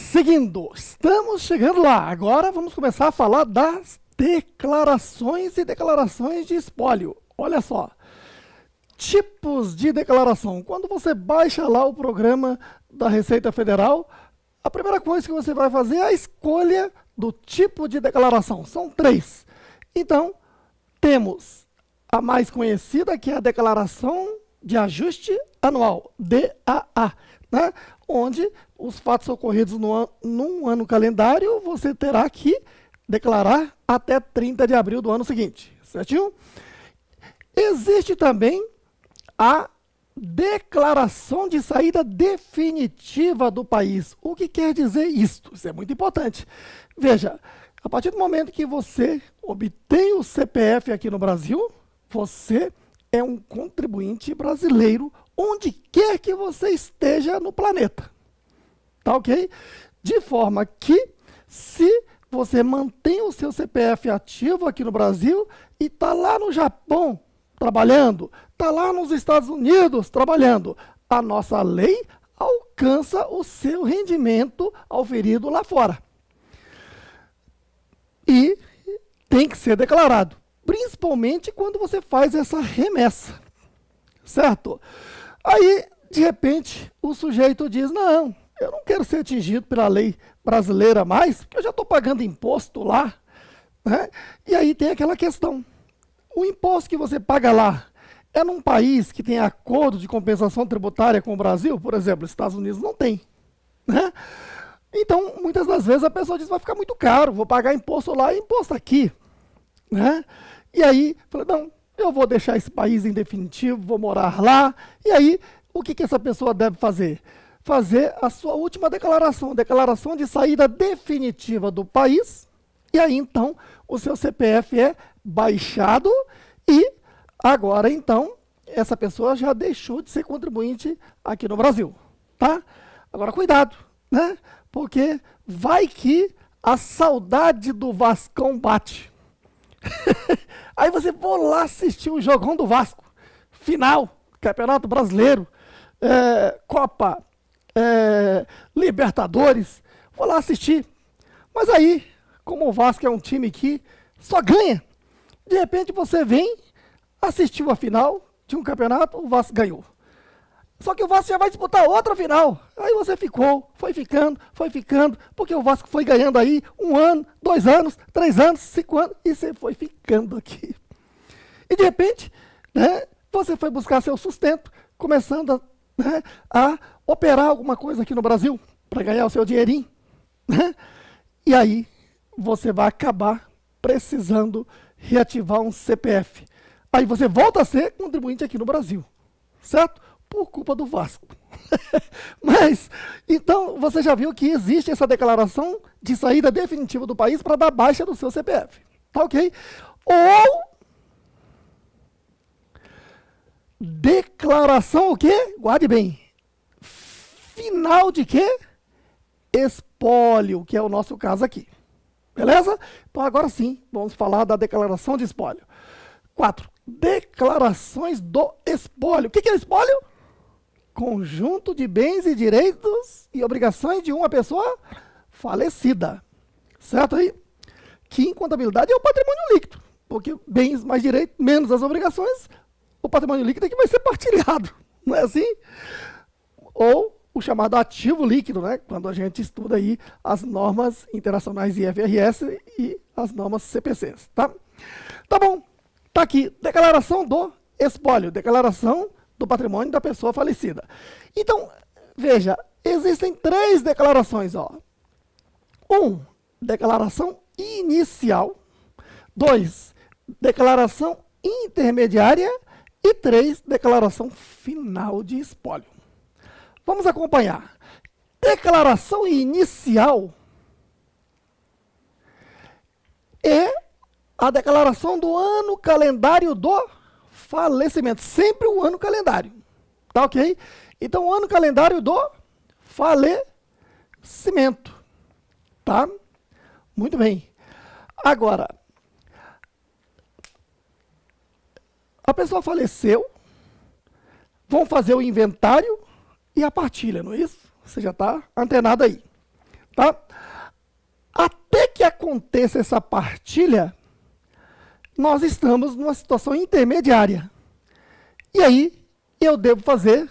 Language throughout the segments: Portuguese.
Seguindo, estamos chegando lá. Agora vamos começar a falar das declarações e declarações de espólio. Olha só, tipos de declaração. Quando você baixa lá o programa da Receita Federal, a primeira coisa que você vai fazer é a escolha do tipo de declaração. São 3. Então, temos a mais conhecida, que é a Declaração de Ajuste Anual, DAA, né? Onde os fatos ocorridos num ano calendário, você terá que declarar até 30 de abril do ano seguinte, certinho? Existe também a declaração de saída definitiva do país. O que quer dizer isto? Isso é muito importante. Veja, a partir do momento que você obtém o CPF aqui no Brasil, você é um contribuinte brasileiro onde quer que você esteja no planeta. Tá ok? De forma que, se você mantém o seu CPF ativo aqui no Brasil e está lá no Japão trabalhando, está lá nos Estados Unidos trabalhando, a nossa lei alcança o seu rendimento auferido lá fora. E tem que ser declarado, principalmente quando você faz essa remessa, certo? Aí, de repente, o sujeito diz, não, eu não quero ser atingido pela lei brasileira mais, porque eu já estou pagando imposto lá, né? E aí tem aquela questão, o imposto que você paga lá é num país que tem acordo de compensação tributária com o Brasil? Por exemplo, os Estados Unidos não tem, né? Então, muitas das vezes a pessoa diz, vai ficar muito caro, vou pagar imposto lá e imposto aqui, né? E aí, falei, não, eu vou deixar esse país em definitivo, vou morar lá. E aí, o que essa pessoa deve fazer? Fazer a sua última declaração, declaração de saída definitiva do país. E aí, então, o seu CPF é baixado e agora, então, essa pessoa já deixou de ser contribuinte aqui no Brasil, tá? Agora, cuidado, né? Porque vai que a saudade do Vascão bate. Aí você vai lá assistir o jogão do Vasco, final, Campeonato Brasileiro, Copa, Libertadores, vou lá assistir. Mas aí, como o Vasco é um time que só ganha, de repente você vem, assistiu a final de um campeonato, o Vasco ganhou. Só que o Vasco já vai disputar outra final. Aí você foi ficando, porque o Vasco foi ganhando aí 1 ano, 2 anos, 3 anos, 5 anos, e você foi ficando aqui. E de repente, né, você foi buscar seu sustento, começando a operar alguma coisa aqui no Brasil, para ganhar o seu dinheirinho, né? E aí você vai acabar precisando reativar um CPF. Aí você volta a ser contribuinte aqui no Brasil, certo? Por culpa do Vasco. Mas, então, você já viu que existe essa declaração de saída definitiva do país para dar baixa do seu CPF. Tá ok? Ou declaração o quê? Guarde bem. Final de quê? Espólio, que é o nosso caso aqui. Beleza? Então, agora sim, vamos falar da declaração de espólio. 4. Declarações do espólio. O que é o espólio? Conjunto de bens e direitos e obrigações de uma pessoa falecida. Certo aí? Que em contabilidade é o patrimônio líquido. Porque bens mais direitos, menos as obrigações, o patrimônio líquido é que vai ser partilhado. Não é assim? Ou o chamado ativo líquido, né? Quando a gente estuda aí as normas internacionais IFRS e as normas CPCs, tá? Tá bom. Tá aqui, declaração do espólio, declaração do patrimônio da pessoa falecida. Então, veja, existem 3 declarações, ó. 1, declaração inicial. 2, declaração intermediária. E 3, declaração final de espólio. Vamos acompanhar. Declaração inicial é a declaração do ano calendário do falecimento. Sempre o ano calendário. Tá ok? Então, o ano calendário do falecimento. Tá? Muito bem. Agora, a pessoa faleceu, vão fazer o inventário e a partilha, não é isso? Você já está antenado aí. Tá? Até que aconteça essa partilha, nós estamos numa situação intermediária. E aí, eu devo fazer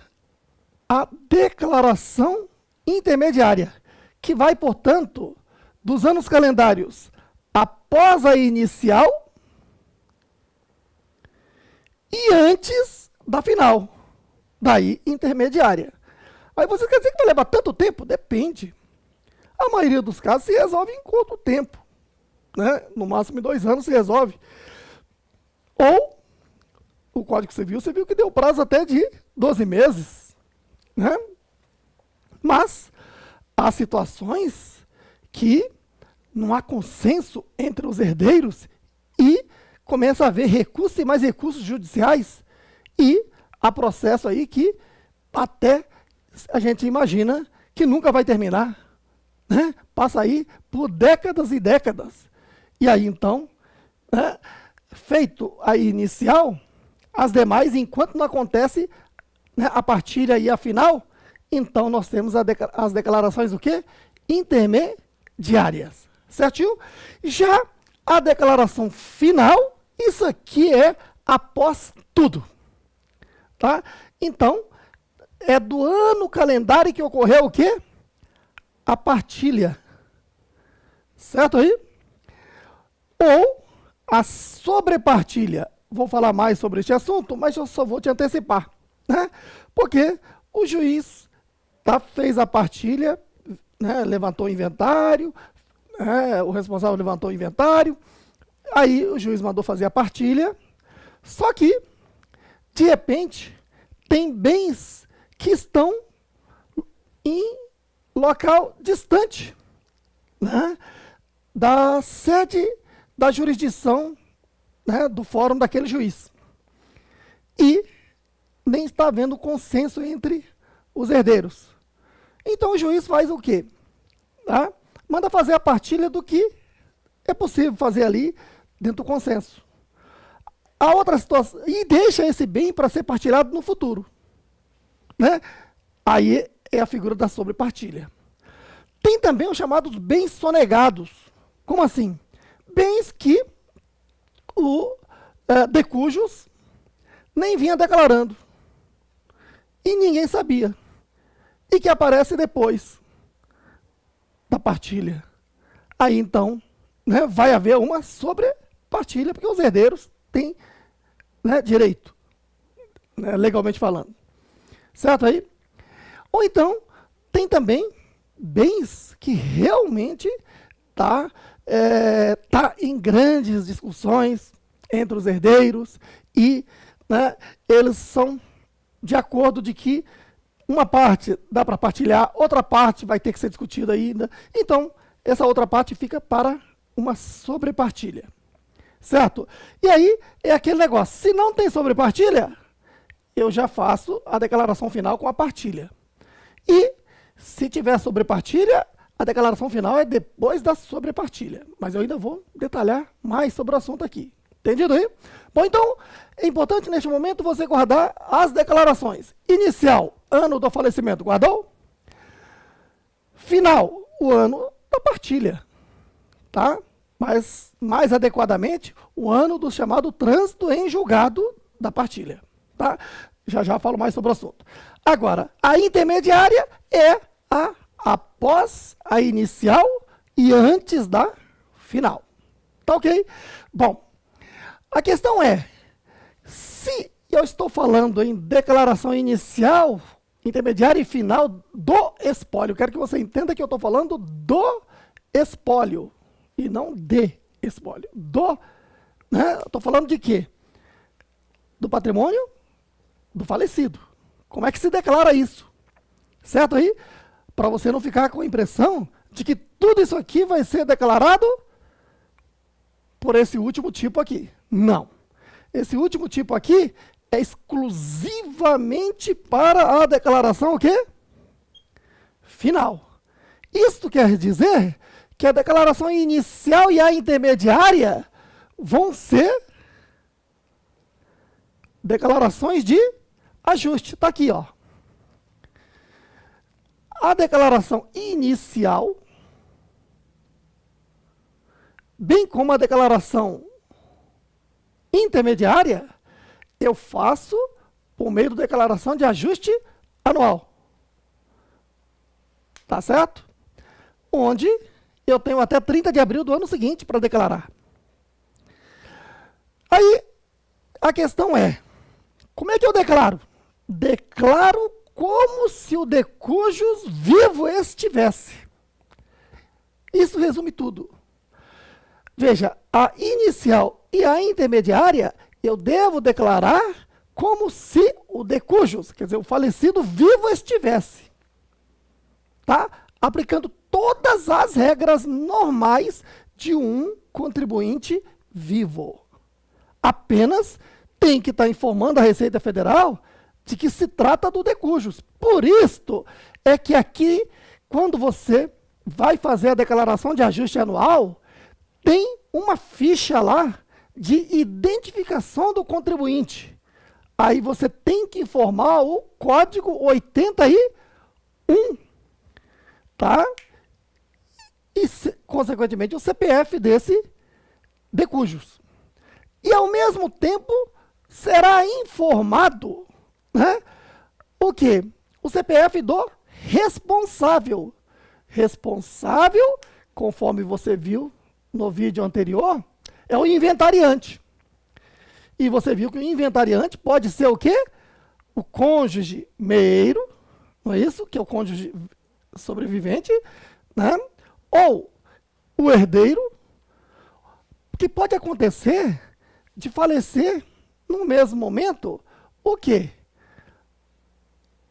a declaração intermediária, que vai, portanto, dos anos calendários após a inicial e antes da final, daí intermediária. Aí você quer dizer que vai levar tanto tempo? Depende. A maioria dos casos se resolve em curto tempo, né? No máximo em 2 anos se resolve. Ou o Código Civil, você viu que deu prazo até de 12 meses, né? Mas há situações que não há consenso entre os herdeiros e começa a haver recursos e mais recursos judiciais e há processo aí que até a gente imagina que nunca vai terminar, né? Passa aí por décadas e décadas. E aí então, né, feito a inicial, as demais, enquanto não acontece, né, a partilha e a final, então nós temos as declarações o quê? Intermediárias. Certinho? Já a declaração final, isso aqui é após tudo. Tá? Então, é do ano calendário que ocorreu o quê? A partilha. Certo aí? Ou a sobrepartilha. Vou falar mais sobre este assunto, mas eu só vou te antecipar, né? Porque o juiz fez a partilha, né, levantou o inventário, o responsável levantou o inventário, aí o juiz mandou fazer a partilha, só que, de repente, tem bens que estão em local distante, né, da sede da jurisdição, né, do fórum daquele juiz. E nem está havendo consenso entre os herdeiros. Então o juiz faz o quê? Tá? Manda fazer a partilha do que é possível fazer ali dentro do consenso. A outra situação, e deixa esse bem para ser partilhado no futuro, né? Aí é a figura da sobrepartilha. Tem também os chamados bens sonegados. Como assim? Bens que de cujos nem vinha declarando. E ninguém sabia. E que aparece depois da partilha. Aí então, né, vai haver uma sobrepartilha, porque os herdeiros têm, né, direito, né, legalmente falando. Certo aí? Ou então, tem também bens que realmente tá em grandes discussões entre os herdeiros e, né, eles são de acordo de que uma parte dá para partilhar, outra parte vai ter que ser discutida ainda. Então, essa outra parte fica para uma sobrepartilha. Certo? E aí é aquele negócio, se não tem sobrepartilha, eu já faço a declaração final com a partilha. E se tiver sobrepartilha, a declaração final é depois da sobrepartilha. Mas eu ainda vou detalhar mais sobre o assunto aqui. Entendido aí? Bom, então, é importante neste momento você guardar as declarações. Inicial, ano do falecimento, guardou? Final, o ano da partilha. Tá? Mas, mais adequadamente, o ano do chamado trânsito em julgado da partilha. Tá? Já já falo mais sobre o assunto. Agora, a intermediária é após a inicial e antes da final. Tá ok? Bom, a questão é, se eu estou falando em declaração inicial, intermediária e final do espólio, quero que você entenda que eu estou falando do espólio e não de espólio. Né? Estou falando de quê? Do patrimônio do falecido. Como é que se declara isso? Certo aí? Para você não ficar com a impressão de que tudo isso aqui vai ser declarado por esse último tipo aqui. Não. Esse último tipo aqui é exclusivamente para a declaração o quê? Final. Isto quer dizer que a declaração inicial e a intermediária vão ser declarações de ajuste. Está aqui, ó. A declaração inicial bem como a declaração intermediária, eu faço por meio da declaração de ajuste anual. Tá certo? Onde eu tenho até 30 de abril do ano seguinte para declarar. Aí, a questão é, como é que eu declaro? Declaro como se o de cujos vivo estivesse. Isso resume tudo. Veja, a inicial e a intermediária, eu devo declarar como se o de cujos, quer dizer, o falecido vivo estivesse. Tá? Aplicando todas as regras normais de um contribuinte vivo. Apenas tem que estar informando a Receita Federal de que se trata do de cujos. Por isto é que aqui, quando você vai fazer a declaração de ajuste anual, tem uma ficha lá de identificação do contribuinte. Aí você tem que informar o código 81, tá? E, consequentemente, o CPF desse de cujos. E, ao mesmo tempo, será informado, né, o quê? O CPF do responsável. Responsável, conforme você viu no vídeo anterior, é o inventariante. E você viu que o inventariante pode ser o quê? O cônjuge meio, não é isso? Que é o cônjuge sobrevivente, né? Ou o herdeiro, que pode acontecer de falecer no mesmo momento, o quê?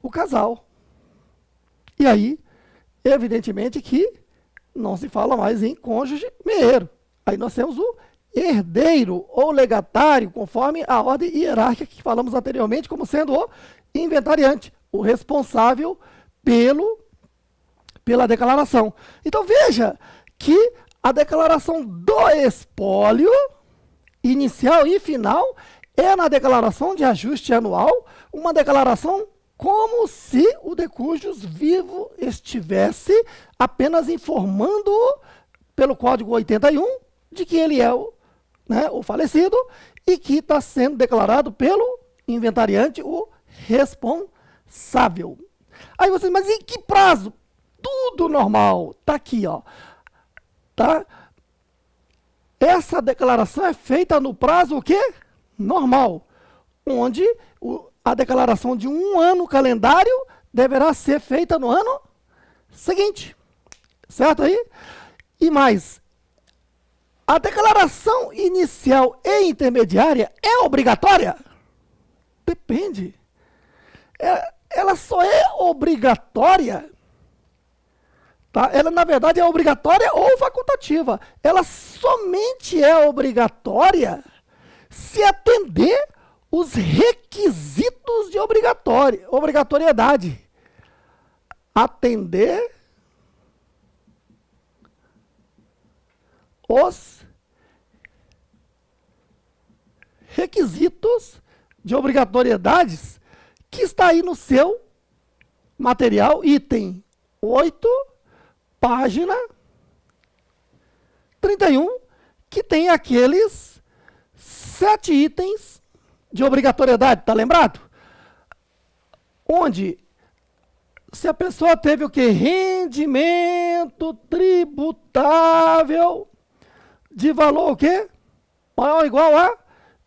O casal. E aí, evidentemente que não se fala mais em cônjuge meio. Aí nós temos o herdeiro ou legatário, conforme a ordem hierárquica que falamos anteriormente, como sendo o inventariante, o responsável pela declaração. Então veja que a declaração do espólio, inicial e final, é na declaração de ajuste anual, uma declaração como se o de cujos vivo estivesse, apenas informando pelo código 81 de que ele é o falecido e que está sendo declarado pelo inventariante o responsável. Aí você, mas em que prazo? Tudo normal. Está aqui, ó. Tá? Essa declaração é feita no prazo o quê? Normal. Onde a declaração de um ano calendário deverá ser feita no ano seguinte. Certo aí? E mais, a declaração inicial e intermediária é obrigatória? Depende. Ela só é obrigatória, tá? Ela, na verdade, é obrigatória ou facultativa. Ela somente é obrigatória se atender os requisitos de obrigatoriedade. Atender os requisitos de obrigatoriedades que está aí no seu material, item 8, página 31, que tem aqueles 7 itens de obrigatoriedade, tá lembrado? Onde, se a pessoa teve o quê? Rendimento tributável de valor o quê? Maior ou igual a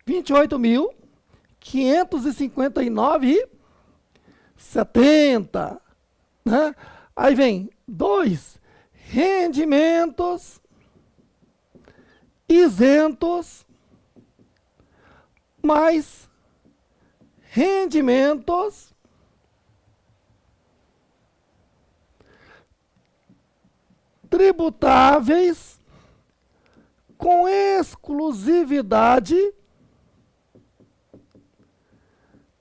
28.559,70, né? Aí vem 2, rendimentos isentos mais rendimentos tributáveis com exclusividade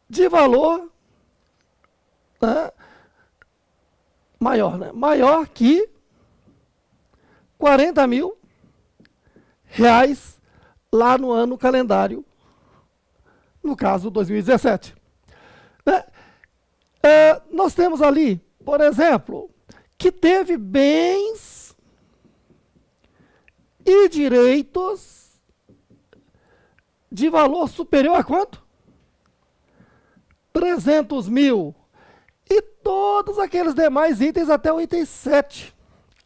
de valor, né, maior, né? Maior que 40 mil reais lá no ano calendário, no caso 2017. Né? Nós temos ali, por exemplo, que teve bens e direitos de valor superior a quanto? 300 mil. E todos aqueles demais itens até o item 7.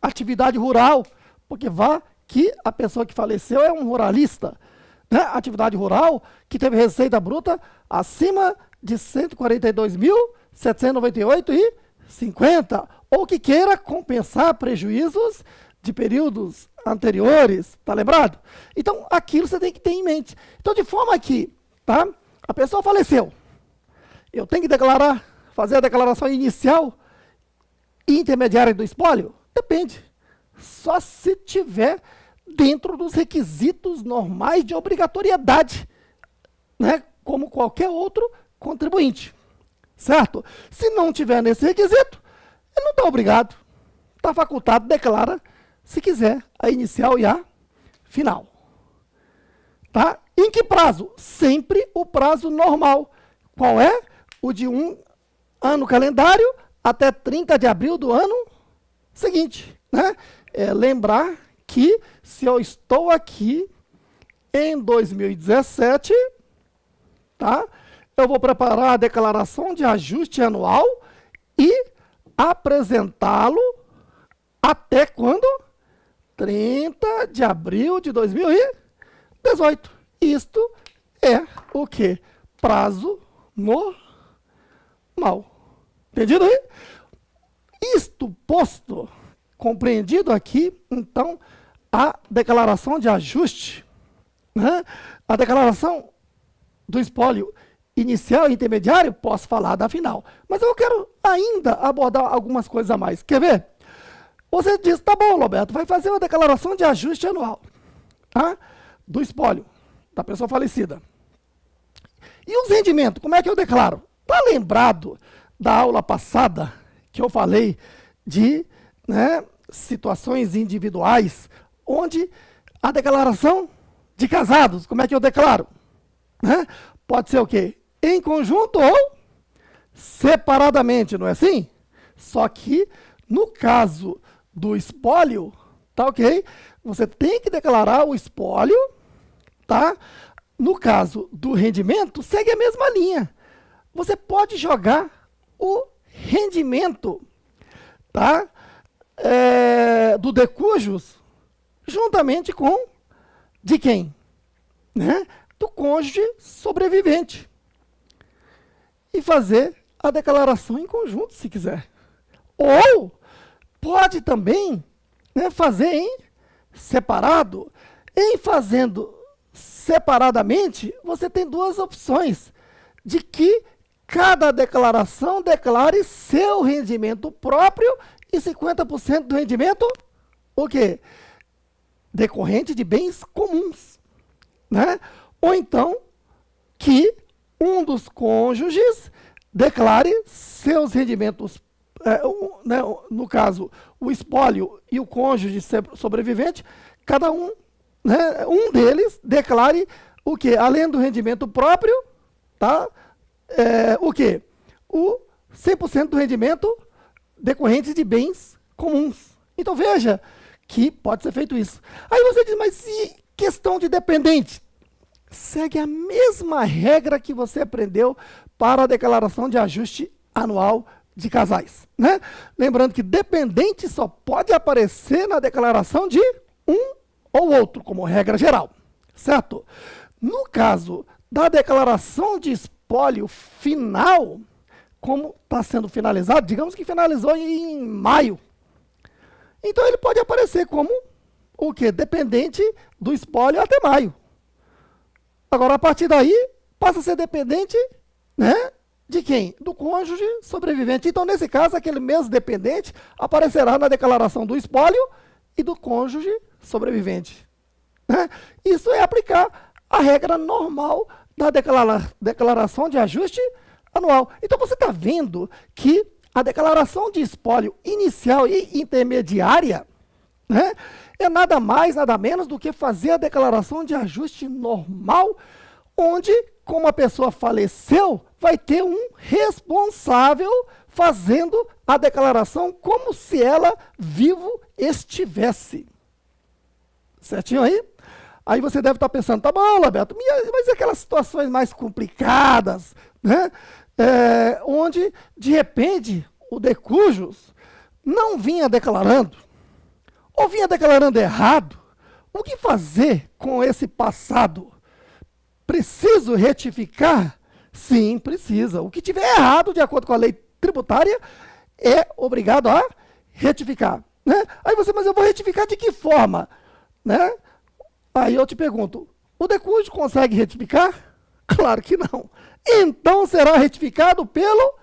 Atividade rural, porque vá que a pessoa que faleceu é um ruralista. Né? Atividade rural que teve receita bruta acima de 142.798,50, ou que queira compensar prejuízos de períodos anteriores, tá lembrado? Então, aquilo você tem que ter em mente. Então, de forma que, tá? A pessoa faleceu. Eu tenho que declarar, fazer a declaração inicial e intermediária do espólio? Depende. Só se tiver dentro dos requisitos normais de obrigatoriedade, né? Como qualquer outro contribuinte, certo? Se não tiver nesse requisito, ele não está obrigado. Está facultado, declara, se quiser, a inicial e a final. Tá? Em que prazo? Sempre o prazo normal. Qual é? O de um ano calendário até 30 de abril do ano seguinte. Né? Lembrar que se eu estou aqui em 2017, tá? Eu vou preparar a declaração de ajuste anual e apresentá-lo até quando? 30 de abril de 2018. Isto é o quê? Prazo normal. Entendido aí? Isto posto, compreendido aqui, então, a declaração de ajuste, né? A declaração do espólio inicial e intermediário, posso falar da final. Mas eu quero ainda abordar algumas coisas a mais. Quer ver? Você diz, tá bom, Roberto, vai fazer uma declaração de ajuste anual, tá? Do espólio da pessoa falecida. E os rendimentos, como é que eu declaro? Tá lembrado da aula passada que eu falei de, né, situações individuais, onde a declaração de casados, como é que eu declaro? Né? Pode ser o quê? Em conjunto ou separadamente, não é assim? Só que, no caso do espólio, tá ok? Você tem que declarar o espólio, tá? No caso do rendimento, segue a mesma linha. Você pode jogar o rendimento, tá? Do decujus, juntamente com de quem? Né? Do cônjuge sobrevivente. E fazer a declaração em conjunto, se quiser. Ou pode também, né, fazer em separado. Em fazendo separadamente, você tem duas opções de que cada declaração declare seu rendimento próprio e 50% do rendimento, o quê? Decorrente de bens comuns. Né? Ou então, que um dos cônjuges declare seus rendimentos, né, no caso, o espólio e o cônjuge sobrevivente, cada um, né, um deles declare o quê? Além do rendimento próprio, tá? O quê? O 100% do rendimento decorrente de bens comuns. Então, veja que pode ser feito isso. Aí você diz, mas e questão de dependente? Segue a mesma regra que você aprendeu para a declaração de ajuste anual de casais. Né? Lembrando que dependente só pode aparecer na declaração de um ou outro, como regra geral. Certo? No caso da declaração de espólio final, como está sendo finalizado, digamos que finalizou em maio. Então ele pode aparecer como o quê? Dependente do espólio até maio. Agora, a partir daí, passa a ser dependente, né, de quem? Do cônjuge sobrevivente. Então, nesse caso, aquele mesmo dependente aparecerá na declaração do espólio e do cônjuge sobrevivente. Né? Isso é aplicar a regra normal da declaração de ajuste anual. Então, você está vendo que a declaração de espólio inicial e intermediária, né, é nada mais, nada menos do que fazer a declaração de ajuste normal, onde, como a pessoa faleceu, vai ter um responsável fazendo a declaração como se ela vivo estivesse. Certinho aí? Aí você deve estar pensando, tá bom, Roberto, mas e aquelas situações mais complicadas, né? Onde, de repente, o de cujos não vinha declarando, ou vinha declarando errado. O que fazer com esse passado? Preciso retificar? Sim, precisa. O que tiver errado, de acordo com a lei tributária, é obrigado a retificar. Né? Aí você, mas eu vou retificar de que forma? Né? Aí eu te pergunto, o de cujo consegue retificar? Claro que não. Então será retificado pelo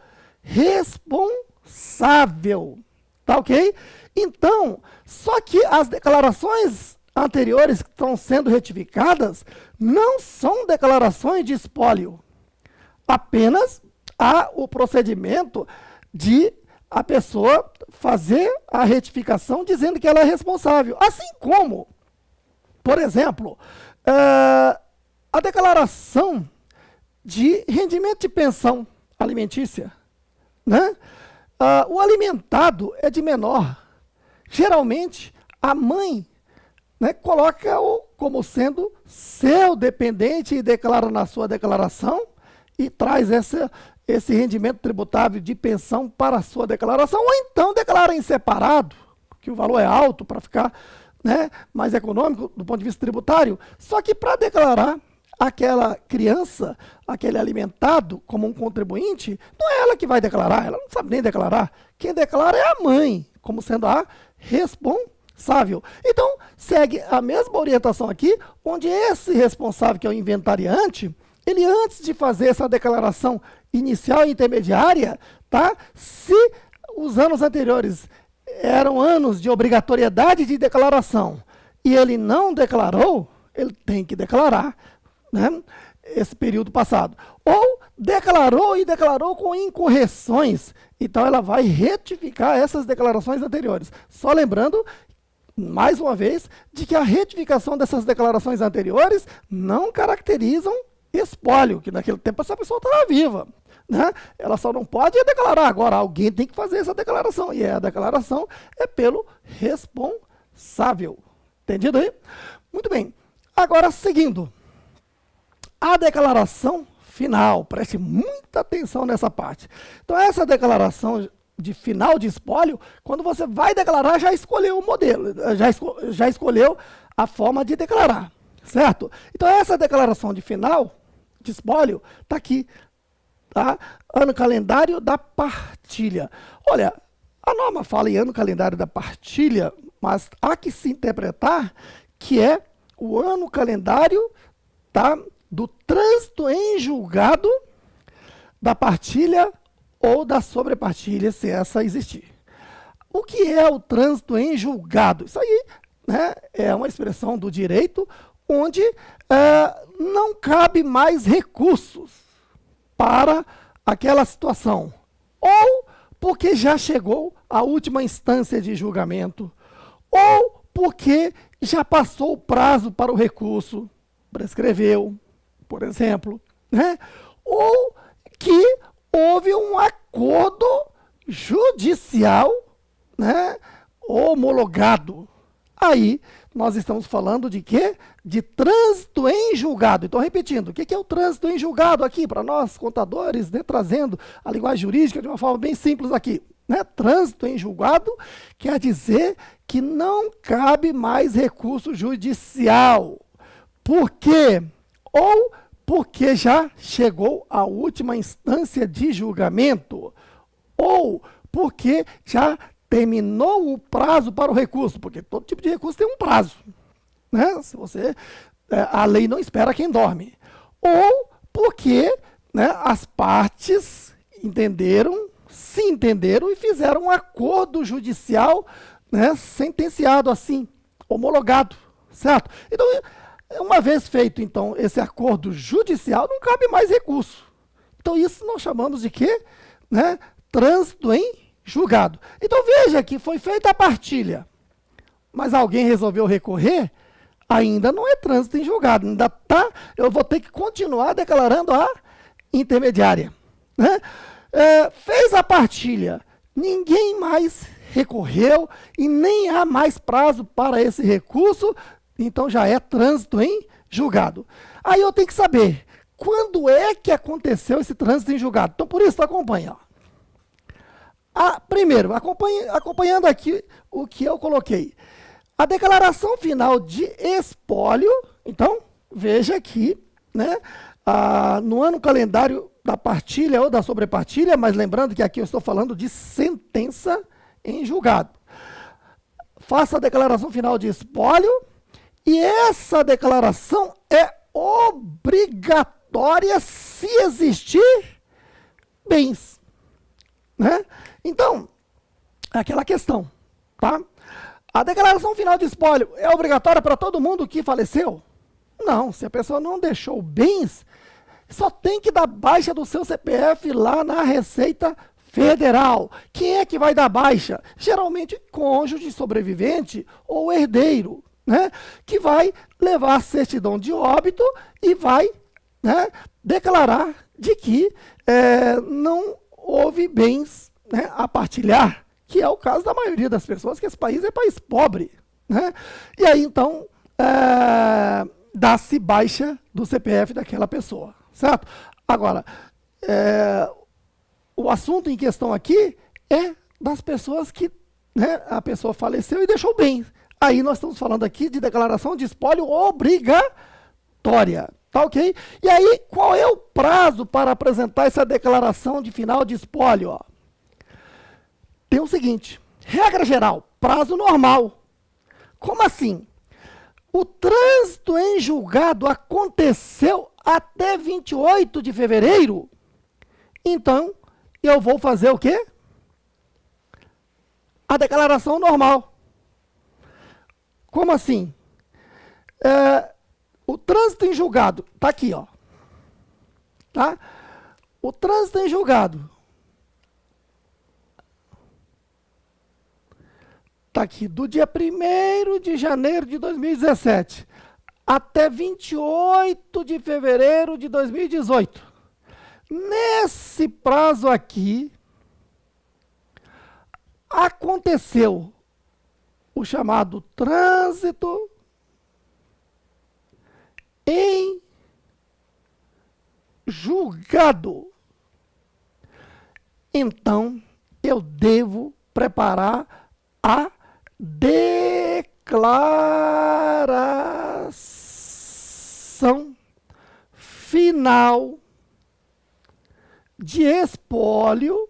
responsável. Tá ok? Então, só que as declarações anteriores que estão sendo retificadas não são declarações de espólio. Apenas há o procedimento de a pessoa fazer a retificação dizendo que ela é responsável. Assim como, por exemplo, a declaração de rendimento de pensão alimentícia. Né? O alimentado é de menor. Geralmente, a mãe, né, coloca-o como sendo seu dependente e declara na sua declaração e traz esse rendimento tributável de pensão para a sua declaração, ou então declara em separado, que o valor é alto para ficar, né, mais econômico do ponto de vista tributário. Só que para declarar aquela criança, aquele alimentado como um contribuinte, não é ela que vai declarar, ela não sabe nem declarar. Quem declara é a mãe, como sendo a responsável. Então, segue a mesma orientação aqui, onde esse responsável, que é o inventariante, ele antes de fazer essa declaração inicial e intermediária, tá? Se os anos anteriores eram anos de obrigatoriedade de declaração e ele não declarou, ele tem que declarar, né, esse período passado. Ou declarou e declarou com incorreções, então ela vai retificar essas declarações anteriores. Só lembrando, mais uma vez, de que a retificação dessas declarações anteriores não caracterizam espólio, que naquele tempo essa pessoa estava viva. Né? Ela só não pode declarar. Agora, alguém tem que fazer essa declaração, e a declaração é pelo responsável. Entendido aí? Muito bem. Agora, seguindo. A declaração final, preste muita atenção nessa parte. Então, essa declaração de final de espólio, quando você vai declarar, já escolheu o modelo, já escolheu a forma de declarar, certo? Então, essa declaração de final de espólio está aqui, tá? Ano calendário da partilha. Olha, a norma fala em ano calendário da partilha, mas há que se interpretar que é o ano calendário, tá, do trânsito em julgado da partilha ou da sobrepartilha, se essa existir. O que é o trânsito em julgado? Isso aí, né, é uma expressão do direito onde não cabe mais recursos para aquela situação. Ou porque já chegou a última instância de julgamento, ou porque já passou o prazo para o recurso, prescreveu, por exemplo, né? Ou que houve um acordo judicial, né, homologado. Aí nós estamos falando de quê? De trânsito em julgado. Então, repetindo, o que é o trânsito em julgado aqui? Para nós, contadores, né, trazendo a linguagem jurídica de uma forma bem simples aqui. Né? Trânsito em julgado quer dizer que não cabe mais recurso judicial. Por quê? Ou porque já chegou a última instância de julgamento, ou porque já terminou o prazo para o recurso, porque todo tipo de recurso tem um prazo. Né? Se você, a lei não espera quem dorme. Ou porque, né, as partes se entenderam e fizeram um acordo judicial, né, sentenciado assim, homologado, certo? Então, uma vez feito, então, esse acordo judicial, não cabe mais recurso. Então, isso nós chamamos de quê? Né? Trânsito em julgado. Então, veja que foi feita a partilha, mas alguém resolveu recorrer, ainda não é trânsito em julgado. Ainda tá, eu vou ter que continuar declarando a intermediária. Né? Fez a partilha, ninguém mais recorreu e nem há mais prazo para esse recurso. Então já é trânsito em julgado. Aí eu tenho que saber quando é que aconteceu esse trânsito em julgado. Então por isso, acompanha. Primeiro, acompanhando aqui o que eu coloquei. A declaração final de espólio, então, veja aqui, né, no ano calendário da partilha ou da sobrepartilha, mas lembrando que aqui eu estou falando de sentença em julgado. Faça a declaração final de espólio e essa declaração é obrigatória se existir bens, né? Então, é aquela questão, tá? A declaração final de espólio é obrigatória para todo mundo que faleceu? Não, se a pessoa não deixou bens, só tem que dar baixa do seu CPF lá na Receita Federal. Quem é que vai dar baixa? Geralmente cônjuge sobrevivente ou herdeiro, né? Que vai levar a certidão de óbito e vai, né, declarar de que não houve bens, né, a partilhar, que é o caso da maioria das pessoas, que esse país é país pobre, né? E aí, então, dá-se baixa do CPF daquela pessoa, certo? Agora, o assunto em questão aqui é das pessoas que, né, a pessoa faleceu e deixou bem. Aí nós estamos falando aqui de declaração de espólio obrigatória, tá ok? E aí, qual é o prazo para apresentar essa declaração de final de espólio? Ó? Tem o seguinte, regra geral, prazo normal. Como assim? O trânsito em julgado aconteceu até 28 de fevereiro? Então, eu vou fazer o quê? A declaração normal. Como assim? O trânsito em julgado, está aqui, ó. Tá? O trânsito em julgado está aqui, do dia 1º de janeiro de 2017 até 28 de fevereiro de 2018. Nesse prazo aqui, aconteceu o chamado trânsito em julgado. Então, eu devo preparar a declaração final de espólio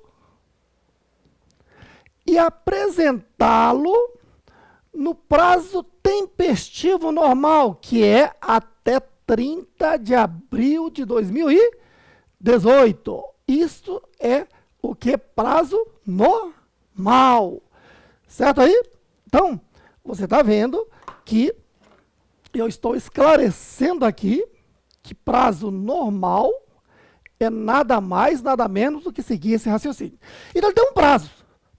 e apresentá-lo no prazo tempestivo normal, que é até 30 de abril de 2018. Isso é o que? Prazo normal. Certo aí? Então, você está vendo que eu estou esclarecendo aqui que prazo normal é nada mais, nada menos do que seguir esse raciocínio. Então, ele tem um prazo.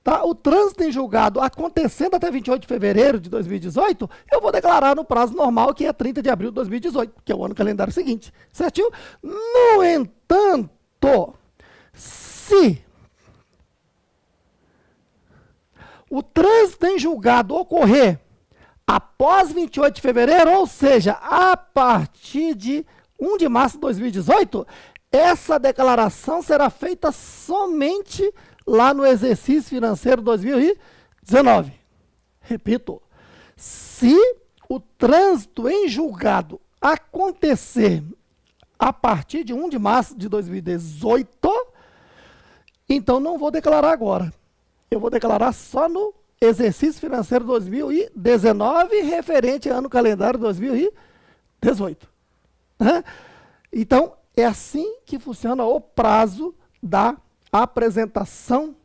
Tá? O trânsito em julgado acontecendo até 28 de fevereiro de 2018, eu vou declarar no prazo normal, que é 30 de abril de 2018, que é o ano calendário seguinte. Certinho? No entanto, se o trânsito em julgado ocorrer após 28 de fevereiro, ou seja, a partir de 1 de março de 2018, essa declaração será feita somente lá no exercício financeiro 2019. Repito, se o trânsito em julgado acontecer a partir de 1 de março de 2018, então não vou declarar agora. Eu vou declarar só no exercício financeiro 2019, referente ao ano calendário 2018. Então, é assim que funciona o prazo da apresentação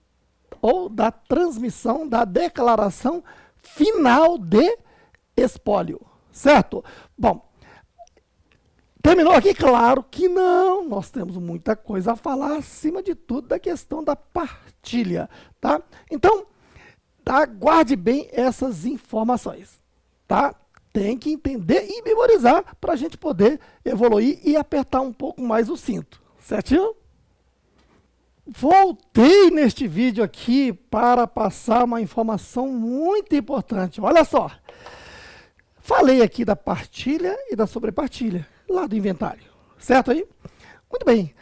ou da transmissão da declaração final de espólio. Certo? Bom, terminou aqui? Claro que não. Nós temos muita coisa a falar, acima de tudo, da questão da partilha. Tá? Então, guarde bem essas informações. Tá? Tem que entender e memorizar para a gente poder evoluir e apertar um pouco mais o cinto. Certinho? Voltei neste vídeo aqui para passar uma informação muito importante. Olha só. Falei aqui da partilha e da sobrepartilha, lá do inventário, certo aí? Muito bem.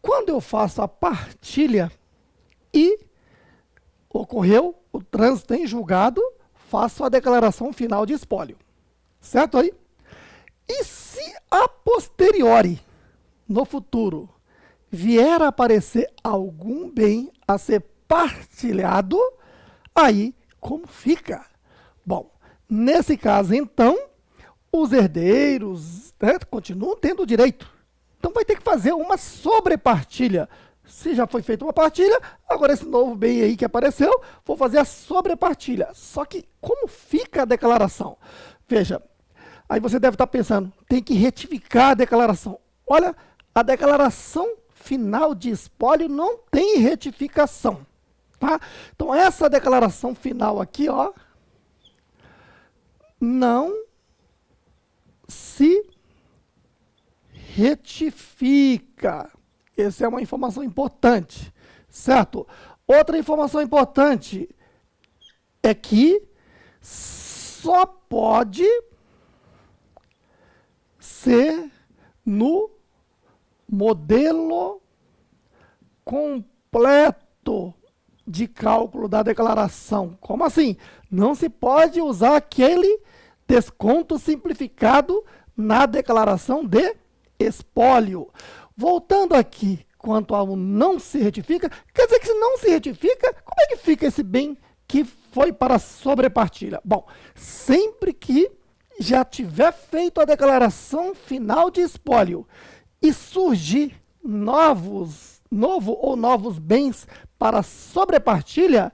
Quando eu faço a partilha e ocorreu o trânsito em julgado, faço a declaração final de espólio, certo aí? E se a posteriori, no futuro, vier a aparecer algum bem a ser partilhado, aí como fica? Bom, nesse caso, então, os herdeiros, né, continuam tendo o direito. Então vai ter que fazer uma sobrepartilha. Se já foi feita uma partilha, agora esse novo bem aí que apareceu, vou fazer a sobrepartilha. Só que como fica a declaração? Veja, aí você deve estar pensando, tem que retificar a declaração. Olha, a declaração final de espólio não tem retificação. Tá? Então essa declaração final aqui, ó, não se retifica. Essa é uma informação importante, certo? Outra informação importante é que só pode ser no modelo completo de cálculo da declaração. Como assim? Não se pode usar aquele desconto simplificado na declaração de espólio. Voltando aqui, quanto ao não se retifica, quer dizer que se não se retifica, como é que fica esse bem que foi para a sobrepartilha? Bom, sempre que já tiver feito a declaração final de espólio e surgir novos bens para sobrepartilha,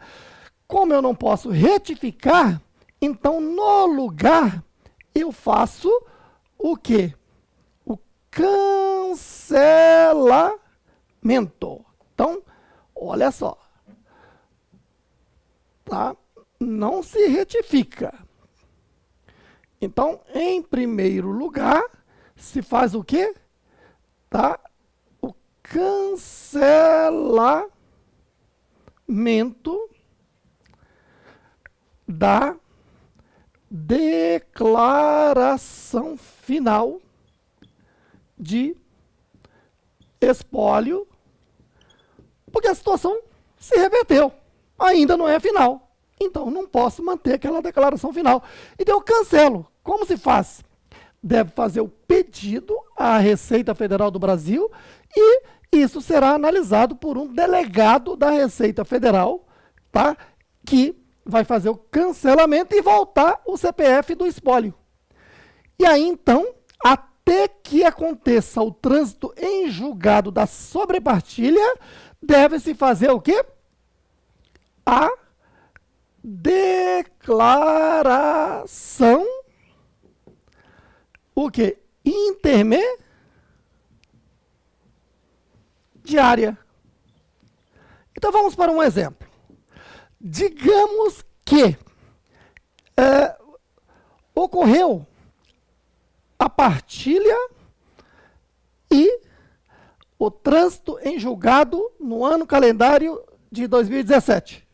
como eu não posso retificar, então no lugar eu faço o quê? Cancelamento. Então, olha só. Tá? Não se retifica. Então, em primeiro lugar, se faz o quê? Tá? O cancelamento da declaração final de espólio, porque a situação se reverteu, ainda não é final, então não posso manter aquela declaração final. Então eu cancelo. Como se faz? Deve fazer o pedido à Receita Federal do Brasil e isso será analisado por um delegado da Receita Federal, tá? Que vai fazer o cancelamento e voltar o CPF do espólio. E aí então, até que aconteça o trânsito em julgado da sobrepartilha, deve-se fazer o quê? A declaração, o quê? Intermediária. Então vamos para um exemplo. Digamos que ocorreu a partilha e o trânsito em julgado no ano calendário de 2017.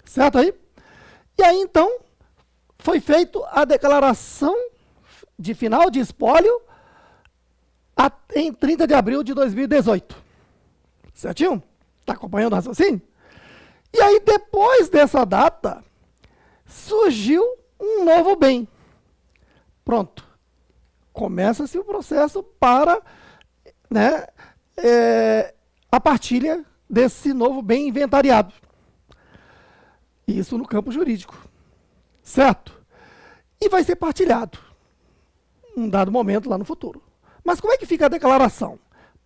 Certo aí? E aí, então, foi feita a declaração de final de espólio em 30 de abril de 2018. Certinho? Está acompanhando o raciocínio? E aí, depois dessa data, surgiu um novo bem. Pronto. Começa-se o processo para, né, a partilha desse novo bem inventariado. Isso no campo jurídico. Certo? E vai ser partilhado em um dado momento lá no futuro. Mas como é que fica a declaração?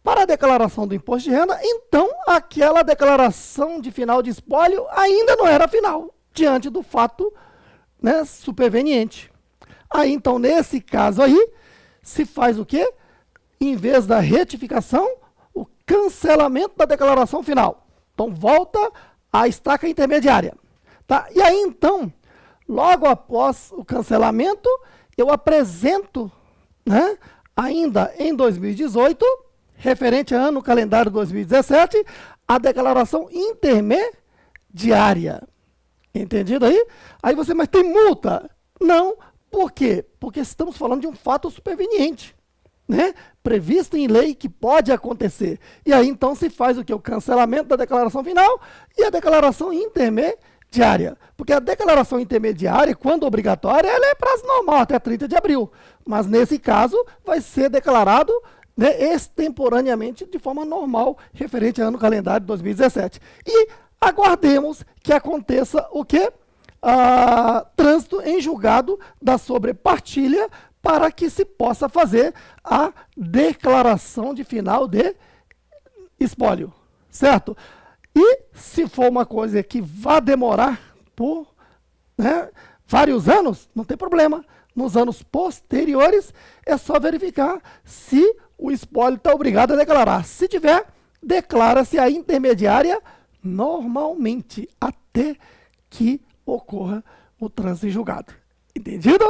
Para a declaração do imposto de renda, então aquela declaração de final de espólio ainda não era final, diante do fato, né, superveniente. Aí, então, nesse caso aí, se faz o quê? Em vez da retificação, o cancelamento da declaração final. Então, volta à estaca intermediária. Tá? E aí, então, logo após o cancelamento, eu apresento, né, ainda em 2018, referente a ano calendário 2017, a declaração intermediária. Entendido aí? Aí você, mas tem multa? Não. Por quê? Porque estamos falando de um fato superveniente, né? Previsto em lei que pode acontecer. E aí então se faz o que? O cancelamento da declaração final e a declaração intermediária. Porque a declaração intermediária, quando obrigatória, ela é prazo normal, até 30 de abril. Mas nesse caso vai ser declarado, né, extemporaneamente, de forma normal, referente ao ano calendário de 2017. E aguardemos que aconteça o quê? Trânsito em julgado da sobrepartilha para que se possa fazer a declaração de final de espólio, certo? E se for uma coisa que vá demorar por, né, vários anos, não tem problema. Nos anos posteriores, é só verificar se o espólio está obrigado a declarar. Se tiver, declara-se a intermediária normalmente, até que ocorra o trânsito em julgado. Entendido?